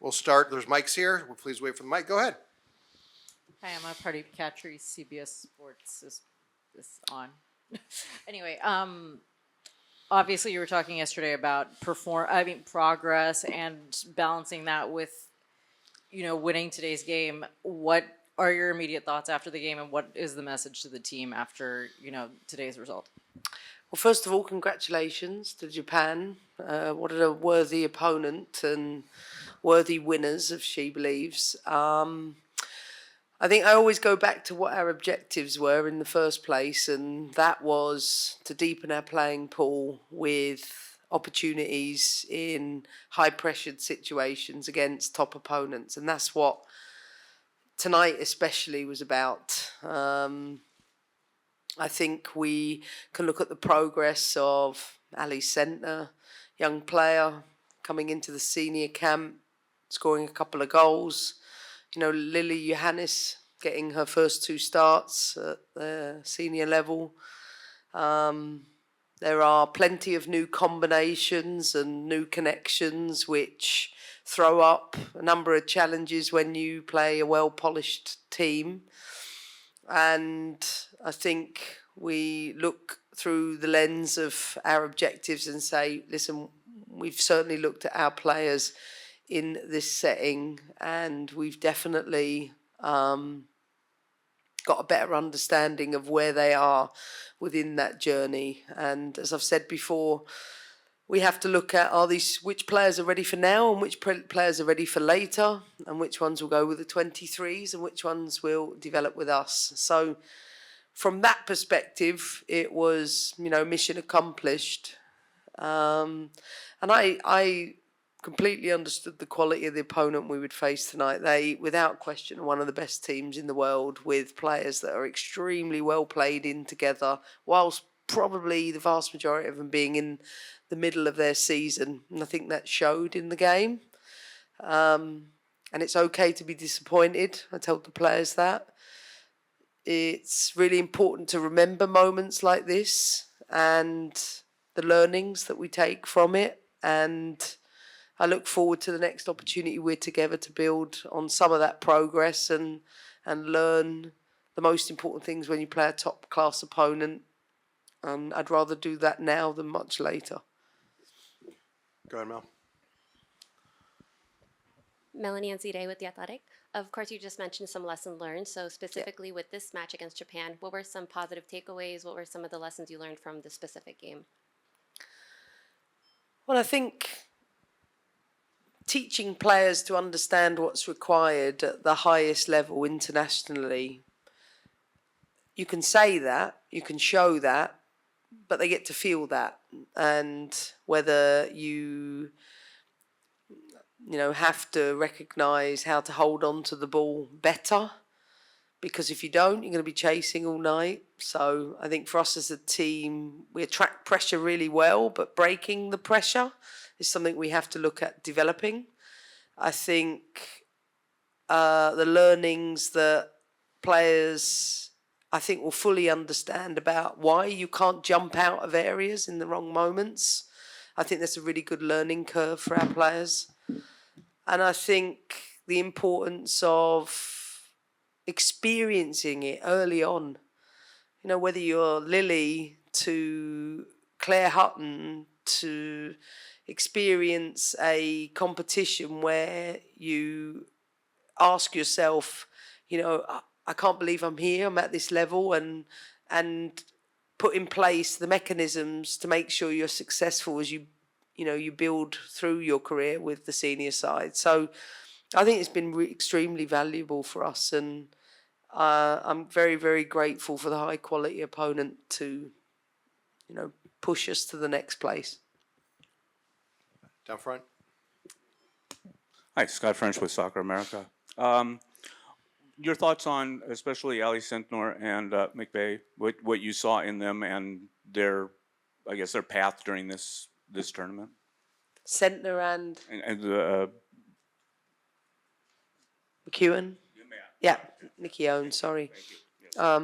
We'll start. There's mics here. Please wait for the mic. Go ahead. Hi, I'm a party catcher. CBS Sports is this on. Anyway, obviously you were talking yesterday about progress and balancing that with, winning today's game. What are your immediate thoughts after the game, and what is the message to the team after, today's result? Well, first of all, congratulations to Japan. What a worthy opponent and worthy winners of SheBelieves. I think I always go back to what our objectives were in the first place, and that was to deepen our playing pool with opportunities in high-pressured situations against top opponents, and that's what tonight especially was about. I think we can look at the progress of Ali Sentner, young player coming into the senior camp, scoring a couple of goals. Lily Johannes getting her first 2 starts at the senior level. There are plenty of new combinations and new connections which throw up a number of challenges when you play a well-polished team. And I think we look through the lens of our objectives and say, listen, we've certainly looked at our players in this setting, and we've definitely got a better understanding of where they are within that journey. And as I've said before, we have to look at which players are ready for now and which players are ready for later, and which ones will go with the 23s and which ones will develop with us. So from that perspective, it was, mission accomplished. And I completely understood the quality of the opponent we would face tonight. They, without question, are one of the best teams in the world, with players that are extremely well played in together, whilst probably the vast majority of them being in the middle of their season. And I think that showed in the game. And it's okay to be disappointed. I told the players that. It's really important to remember moments like this and the learnings that we take from it. And I look forward to the next opportunity we're together to build on some of that progress and learn the most important things when you play a top-class opponent. And I'd rather do that now than much later. Go ahead, Mel. Melanie Anzide with The Athletic. Of course, you just mentioned some lessons learned. So specifically with this match against Japan, what were some positive takeaways? What were some of the lessons you learned from the specific game? Well, I think teaching players to understand what's required at the highest level internationally, you can say that, you can show that, but they get to feel that. And whether you have to recognise how to hold on to the ball better, because if you don't, you're going to be chasing all night. So I think for us as a team, we attract pressure really well, but breaking the pressure is something we have to look at developing. I think the learnings that players, I think, will fully understand about why you can't jump out of areas in the wrong moments. I think that's a really good learning curve for our players. And I think the importance of experiencing it early on. Whether you're Lily to Claire Hutton, to experience a competition where you ask yourself, I can't believe I'm here, I'm at this level, and put in place the mechanisms to make sure you're successful as you build through your career with the senior side. So I think it's been extremely valuable for us, and I'm very, very grateful for the high quality opponent to, push us to the next place. Down front. Hi, Scott French with Soccer America. Your thoughts on especially Ali Sentner and McVeigh, what you saw in them and their path during this tournament? Sentner and McEwen? Yeah, Nicky Owen, sorry. Yes.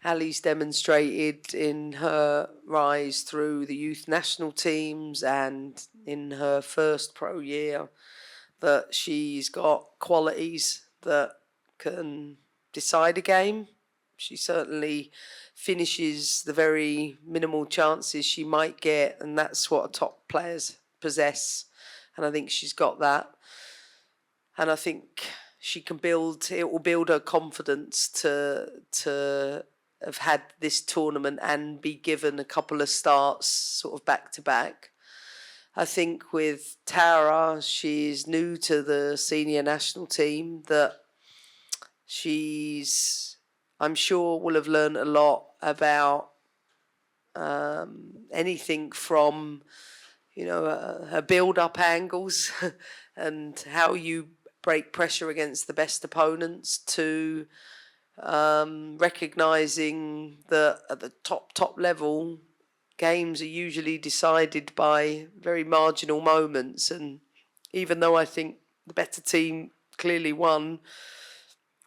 Ali's demonstrated in her rise through the youth national teams and in her first pro year that she's got qualities that can decide a game. She certainly finishes the very minimal chances she might get, and that's what top players possess. And I think she's got that. And I think she can it will build her confidence to have had this tournament and be given a couple of starts sort of back to back. I think with Tara, she's new to the senior national team, that I'm sure, will have learned a lot about anything from, her build-up angles and how you break pressure against the best opponents, to recognising that at the top level, games are usually decided by very marginal moments. And even though I think the better team clearly won,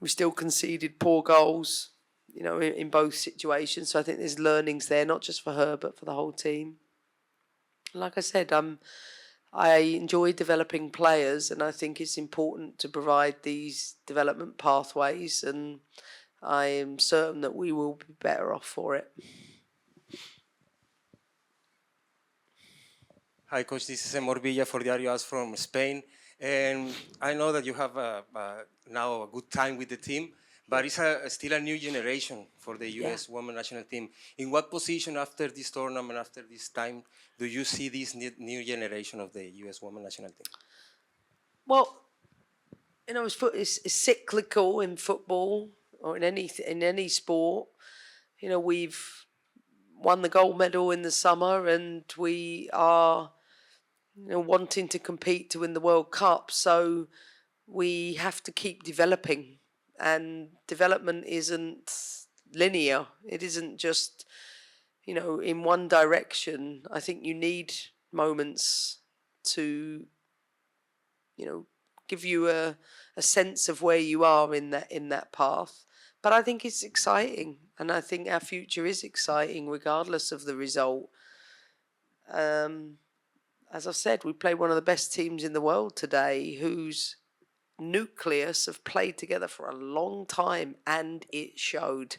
we still conceded poor goals, in both situations. So I think there's learnings there, not just for her, but for the whole team. Like I said, I enjoy developing players, and I think it's important to provide these development pathways, and I am certain that we will be better off for it. Hi, Coach. This is Morvilla for Diario AS from Spain. And I know that you have now a good time with the team, but it's still a new generation for the U.S. women's national team. In what position after this tournament, after this time, do you see this new generation of the U.S. women's national team? Well, it's cyclical in football or in any sport. We've won the gold medal in the summer, and we are wanting to compete to win the World Cup. So we have to keep developing, and development isn't linear. It isn't just, in one direction. I think you need moments to, give you a sense of where you are in that path. But I think it's exciting, and I think our future is exciting regardless of the result. As I said, we play one of the best teams in the world today, whose nucleus have played together for a long time, and it showed.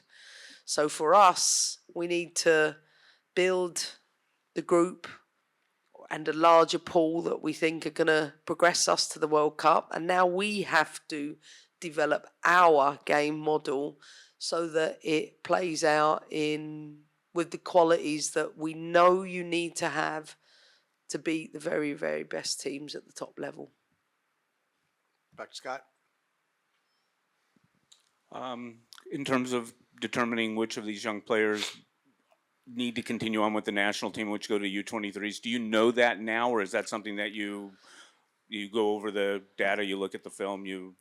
So for us, we need to build the group and a larger pool that we think are going to progress us to the World Cup. And now we have to develop our game model so that it plays out with the qualities that we know you need to have to beat the very, very best teams at the top level. Back to Scott. In terms of determining which of these young players need to continue on with the national team, which go to U23s, do you know that now, or is that something that you go over the data, you look at the film, you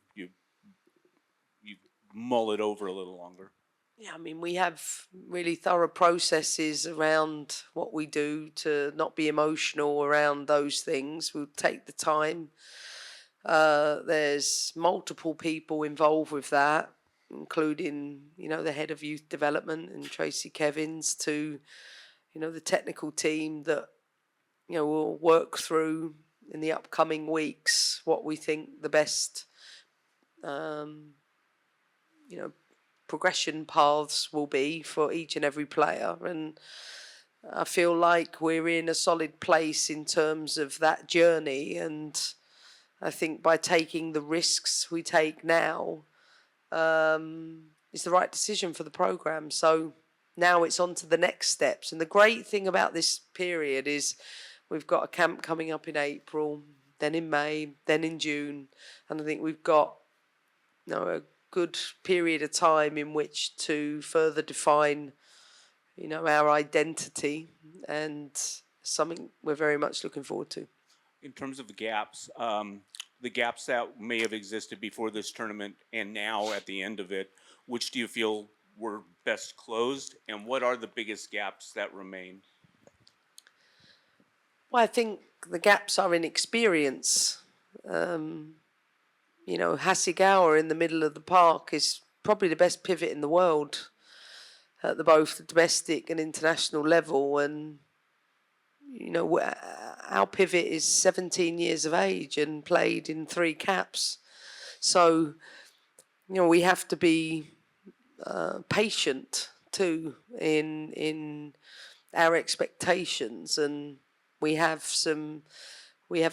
mull it over a little longer? Yeah, I mean, we have really thorough processes around what we do to not be emotional around those things. We'll take the time. There's multiple people involved with that, including, the head of youth development and Tracy Kevins, to, the technical team that, will work through in the upcoming weeks what we think the best, progression paths will be for each and every player. And I feel like we're in a solid place in terms of that journey. And I think by taking the risks we take now, is the right decision for the program. So now it's on to the next steps. And the great thing about this period is we've got a camp coming up in April, then in May, then in June. And I think we've got, a good period of time in which to further define, our identity, and something we're very much looking forward to. In terms of the gaps that may have existed before this tournament and now at the end of it, which do you feel were best closed, and what are the biggest gaps that remain? Well, I think the gaps are in experience. Hasegawa in the middle of the park is probably the best pivot in the world. at both the domestic and international level. And our pivot is 17 years of age and played in 3 caps. So, we have to be patient too in our expectations. And we have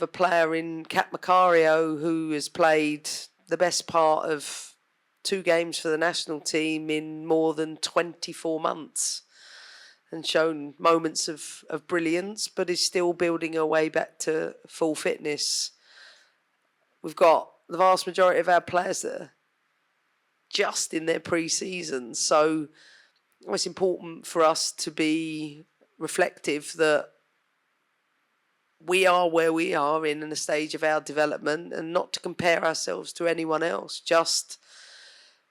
a player in Kat Macario who has played the best part of 2 games for the national team in more than 24 months and shown moments of brilliance, but is still building her way back to full fitness. We've got the vast majority of our players that are just in their pre-season. So it's important for us to be reflective that we are where we are in a stage of our development and not to compare ourselves to anyone else. Just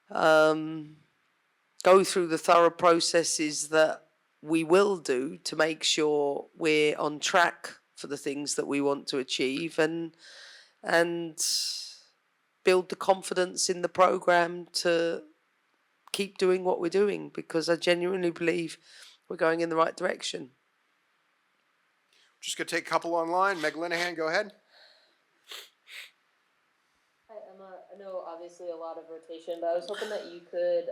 go through the thorough processes that we will do to make sure we're on track for the things that we want to achieve and build the confidence in the program to keep doing what we're doing, because I genuinely believe we're going in the right direction. Just going to take a couple online. Meg Linehan, go ahead. Hi, Emma. I know obviously a lot of rotation, but I was hoping that you could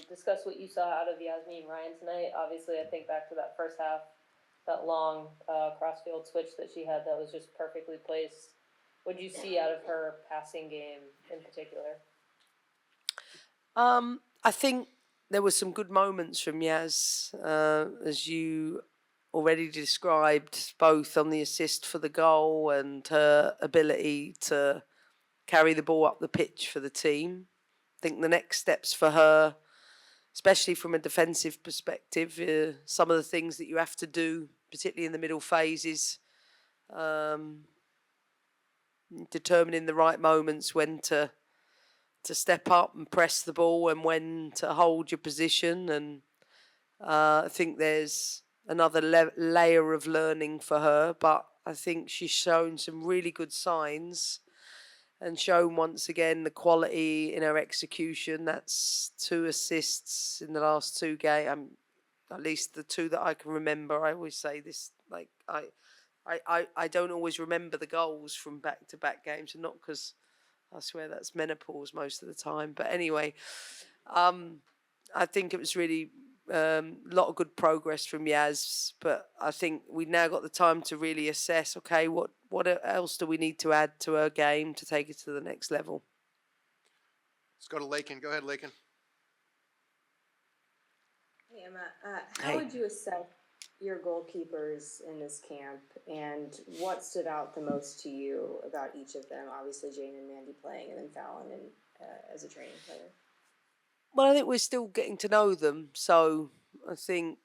discuss what you saw out of Yasmin Ryan tonight. Obviously, I think back to that first half, that long crossfield switch that she had that was just perfectly placed. What did you see out of her passing game in particular? I think there were some good moments from Yaz, as you already described, both on the assist for the goal and her ability to carry the ball up the pitch for the team. I think the next steps for her, especially from a defensive perspective, some of the things that you have to do, particularly in the middle phases, determining the right moments when to step up and press the ball and when to hold your position. And I think there's another layer of learning for her, but I think she's shown some really good signs and shown once again the quality in her execution. That's 2 assists in the last 2 games, at least the 2 that I can remember. I always say this, like I don't always remember the goals from back-to-back games, and not because I swear that's menopause most of the time. But anyway, I think it was really a lot of good progress from Yaz. But I think we now got the time to really assess, okay, what else do we need to add to her game to take it to the next level? Let's go to Lakin. Go ahead, Lakin. Hey, Emma. How would you assess your goalkeepers in this camp, and what stood out the most to you about each of them? Obviously, Jane and Mandy playing, and then Fallon as a training player. Well, I think we're still getting to know them. So I think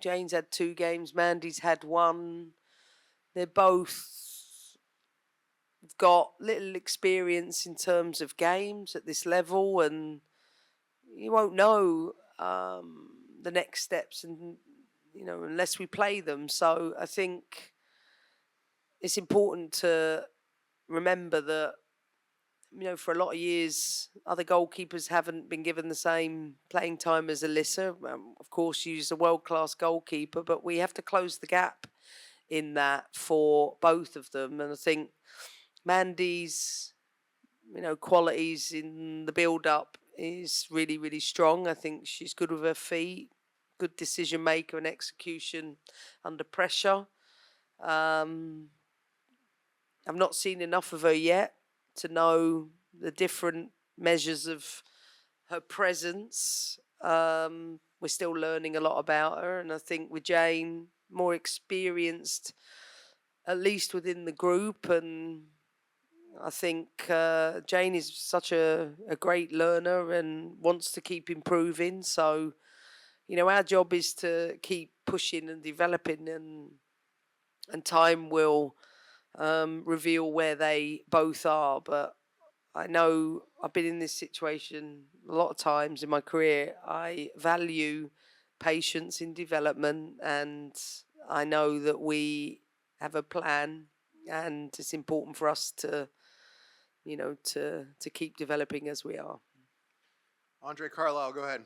Jane's had 2 games, Mandy's had 1. They're both got little experience in terms of games at this level, and you won't know the next steps and unless we play them. So I think it's important to remember that for a lot of years other goalkeepers haven't been given the same playing time as Alyssa. Of course, she's a world-class goalkeeper, but we have to close the gap in that for both of them. And I think Mandy's qualities in the build-up is really, really strong. I think she's good with her feet, good decision maker and execution under pressure. I've not seen enough of her yet to know the different measures of her presence. We're still learning a lot about her, and I think with Jane, more experienced, at least within the group. And I think Jane is such a great learner and wants to keep improving. So, our job is to keep pushing and developing, and time will reveal where they both are. But I know I've been in this situation a lot of times in my career. I value patience in development, and I know that we have a plan, and it's important for us to keep developing as we are. Andre Carlisle, go ahead.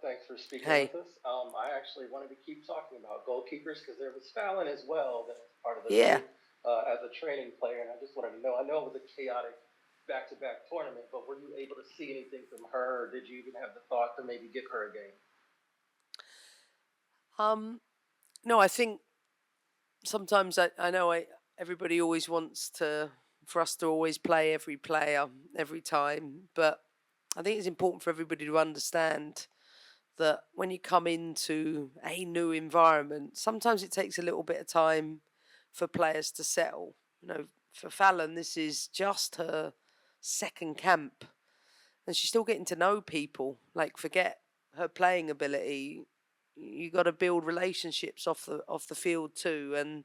Thanks for speaking Hey. with us. I actually wanted to keep talking about goalkeepers because there was Fallon as well that was part of the Yeah. group as a training player, and I just wanted to know. I know it was a chaotic back-to-back tournament, but were you able to see anything from her, or did you even have the thought to maybe give her a game? No, I think sometimes I know everybody always wants for us to always play every player every time, but I think it's important for everybody to understand that when you come into a new environment, sometimes it takes a little bit of time for players to settle. You know, for Fallon, this is just her second camp, and she's still getting to know people. Like, forget her playing ability. You got to build relationships off the field too, and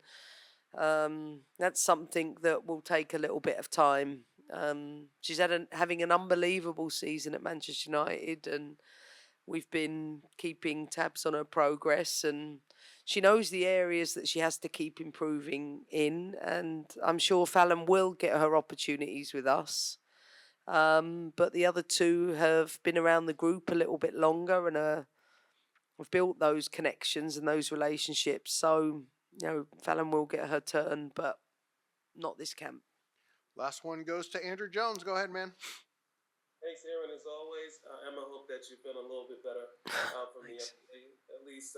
that's something that will take a little bit of time. She's having an unbelievable season at Manchester United, and we've been keeping tabs on her progress, and she knows the areas that she has to keep improving in, and I'm sure Fallon will get her opportunities with us. But the other two have been around the group a little bit longer and have built those connections and those relationships. So, Fallon will get her turn, but not this camp. Last one goes to Andrew Jones. Go ahead, man. Thanks, Aaron, as always. Emma, hope that you're feeling a little bit better from the update. At least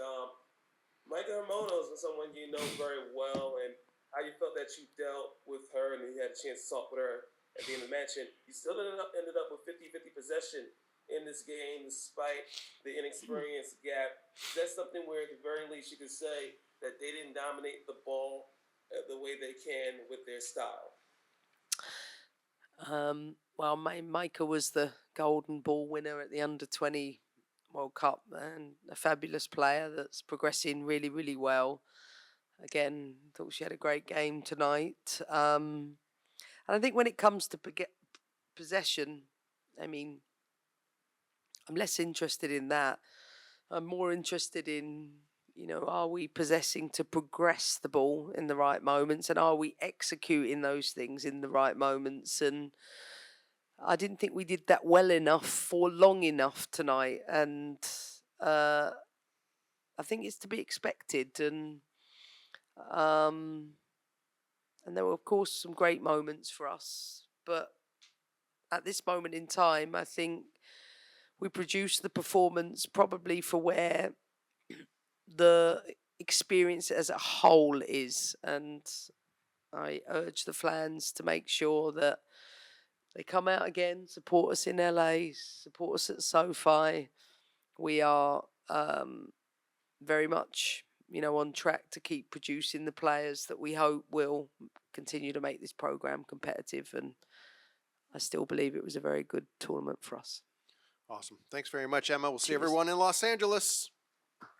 Micah Hermonos is someone you know very well, and how you felt that you dealt with her and you had a chance to talk with her at the end of the match. And you still ended up with 50-50 possession in this game despite the inexperience gap. Is that something where at the very least you could say that they didn't dominate the ball the way they can with their style? Well, Micah was the golden ball winner at the under-20 World Cup and a fabulous player that's progressing really, really well. Again, thought she had a great game tonight. And I think when it comes to possession, I mean, I'm less interested in that. I'm more interested in, are we possessing to progress the ball in the right moments, and are we executing those things in the right moments? And I didn't think we did that well enough for long enough tonight, and I think it's to be expected. And there were, of course, some great moments for us, but at this moment in time, I think we produced the performance probably for where the experience as a whole is, and I urge the fans to make sure that they come out again, support us in LA, support us at SoFi. We are very much, on track to keep producing the players that we hope will continue to make this program competitive, and I still believe it was a very good tournament for us. Awesome. Thanks very much, Emma. We'll see Cheers. everyone in Los Angeles.